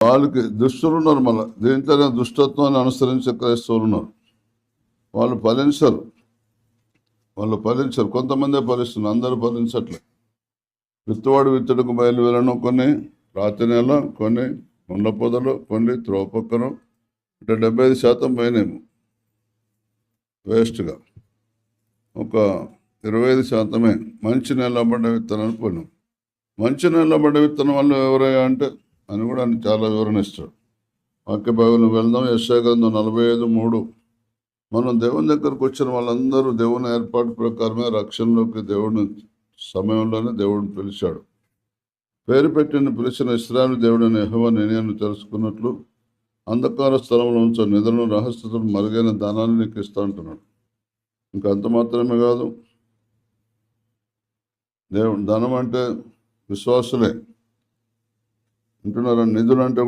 వాళ్ళకి దుష్టులు ఉన్నారు, మళ్ళీ దీంట్లోనే దుష్టత్వాన్ని అనుసరించే క్రైస్తవులు ఉన్నారు. వాళ్ళు ఫలించరు. కొంతమందే ఫలిస్తున్నారు, అందరూ ఫలించట్లే. విత్తువాడు విత్తడుకు బయలువెళ్ళను, కొన్ని రాతి నేల, కొన్ని ముండ్ల పొదలు, కొన్ని త్రోపక్కను. అంటే 75% పోయినేమో వేస్ట్గా. ఒక 25% మంచి నిలబడ్డ విత్తనాలు పోయినాం. మంచి నిలబడ్డ విత్తనం వల్ల ఎవరయ్యా అంటే అని కూడా ఆయన చాలా వివరణ ఇస్తాడు. వాక్య భాగంలో వెళ్దాం. యెషయా గ్రంథం 45:3. మనం దేవుని దగ్గరకు వచ్చిన వాళ్ళందరూ దేవుని ఏర్పాటు ప్రకారమే రక్షణలోకి దేవుడిని సమయంలోనే దేవుడిని పిలిచాడు. పేరు పిలిచిన ఇశ్రాయేలు దేవుడైన యెహోవా నేనే తెలుసుకున్నట్లు అంధకార స్థలంలో ఉంచే నిధులను రహస్యతను మరుగైన ధనాన్ని నీకు ఇస్తా అంటున్నాడు. ఇంకా అంత మాత్రమే కాదు, ధనం అంటే విశ్వాసులే అంటున్నారు. నిధులు అంటే